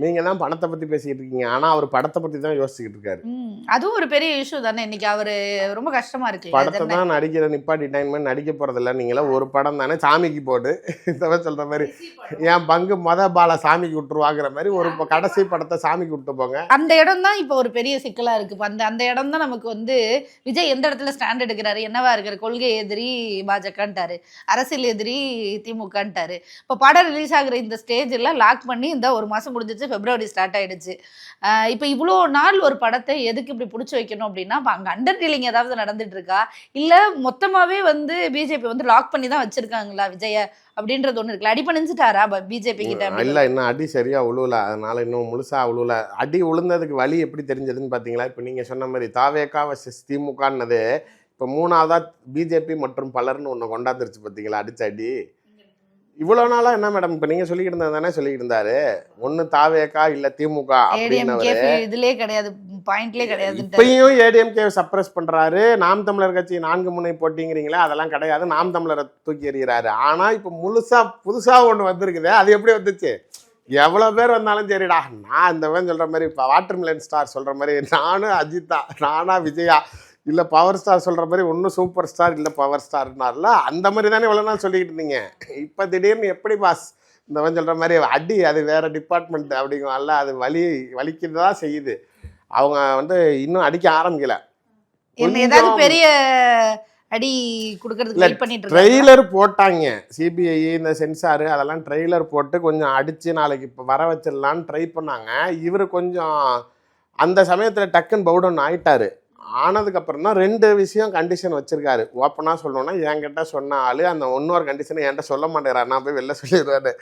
நீங்க தான் பணத்தை பத்தி பேசிட்டு இருக்கீங்க, ஆனா அவர் படத்தை பத்தி தான் யோசிச்சுக்கிட்டு இருக்காரு. அதுவும் ஒரு பெரிய இஷ்யூ தானே. இன்னைக்கு அவரு ரொம்ப கஷ்டமா இருக்கு. படத்தை தான் நடிக்கிற நிப்பாட்டிட்டாங்க, நடிக்க போறதில்ல. நீங்களா ஒரு படம் தானே சாமிக்கு போட்டு இந்த சொல்ற மாதிரி என் பங்கு பால சாமிக்கு விட்டுருவாங்கிற மாதிரி ஒரு கடைசி படத்தை சாமிக்கு விட்டு போங்க. அந்த இடம் தான் இப்போ ஒரு பெரிய சிக்கலா இருக்கு. அந்த இடம் தான் நமக்கு வந்து விஜய் எந்த இடத்துல ஸ்டாண்ட் எடுக்கிறாரு, என்னவா இருக்காரு, கொள்கை எதிரி பாஜகன்ட்டாரு, அரசியல் எதிரி திமுகன்ட்டாரு. இப்போ படம் ரிலீஸ் ஆகுற இந்த ஸ்டேஜில் லாக் பண்ணி இந்த ஒரு மாதம் முடிஞ்சிச்சு, பிப்ரவரி ஸ்டார்ட் ஆயிடுச்சு. இப்போ இவ்வளோ நாள் ஒரு படத்தை எதுக்கு இப்படி பிடிச்சி வைக்கணும் அப்படின்னா, அங்கே அண்டர் டீலிங் ஏதாவது நடந்துட்டு இருக்கா, இல்லை மொத்தமாகவே வந்து பிஜேபி வந்து லாக் பண்ணி தான் வச்சிருக்காங்களா விஜய அப்படின்றது ஒன்று இருக்குல்ல. அடி பண்ணிச்சுட்டாரா பிஜேபி கிட்ட? இல்லை, இன்னும் அடி சரியா உழுவல, அதனால இன்னும் முழுசா உழுவல. அடி உளுந்ததுக்கு வழி எப்படி தெரிஞ்சதுன்னு பார்த்தீங்களா? இப்போ நீங்கள் சொன்ன மாதிரி தாவேகா வர்சஸ் திமுகன்னது இப்போ மூணாவதா பிஜேபி மற்றும் பலர்னு ஒன்று கொண்டாந்துருச்சு பார்த்தீங்களா, அடிச்ச அடி. இவ்வளோ நாளாக என்ன மேடம் இப்போ நீங்கள் சொல்லிக்கிட்டு இருந்தது தானே சொல்லிக்கிட்டு இருந்தாரு, ஒன்று தாவேகா இல்லை திமுக அப்படின்னு. இதுலேயே கிடையாது, பாயிண்ட்லேயே கிடையாது. இப்பயும் ஏடிஎம்கே சப்ரஸ் பண்ணுறாரு. நாம் தமிழர் கட்சி 4 முனை போட்டிங்கிறீங்களே, அதெல்லாம் கிடையாது, நாம் தமிழரை தூக்கி எறிகிறாரு. ஆனால் இப்போ புதுசாக ஒன்று வந்திருக்குது. அது எப்படி வந்துச்சு? எவ்வளோ பேர் வந்தாலும் சரிடா, நான் இந்த மாதிரி சொல்கிற மாதிரி இப்போ வாட்டர் மிலன் ஸ்டார் சொல்கிற மாதிரி நானும் அஜித்தா, நானா விஜயா, இல்லை பவர் ஸ்டார் சொல்கிற மாதிரி ஒன்றும் சூப்பர் ஸ்டார் இல்லை பவர் ஸ்டார்னார்ல, அந்த மாதிரி தானே இவ்வளோ நாள் சொல்லிக்கிட்டு இருந்தீங்க. இப்போ திடீர்னு எப்படி பாஸ் இந்த மாதிரி சொல்கிற மாதிரி அடி, அது வேறு டிபார்ட்மெண்ட் அப்படிங்குவாங்கல்ல, அது வலிக்கிறது தான் செய்யுது. அவங்க வந்து இன்னும் அடிக்க ஆரம்பிக்கல. ஏதாவது பெரிய அடி கொடுக்கறதுக்கு வெயிட் பண்ணிட்டு இருக்காங்க. ட்ரெய்லர் போட்டாங்க, சிபிஐ இந்த சென்சார் அதெல்லாம் ட்ரெய்லர் போட்டு கொஞ்சம் அடித்து நாளைக்கு இப்போ வர வச்சிடலான்னு ட்ரை பண்ணாங்க. இவர் கொஞ்சம் அந்த சமயத்தில் டக்குன்னு பவுடன் ஆயிட்டாரு. ஆனதுக்கப்புறம் தான் 2 விஷயம் கண்டிஷன் வச்சிருக்காரு. ஓப்பனாக சொல்லணும்னா, என்கிட்ட சொன்ன ஆள் அந்த இன்னொரு கண்டிஷனை என்கிட்ட சொல்ல மாட்டேங்கிறார், நான் போய் வெளில சொல்லிடுவாரு.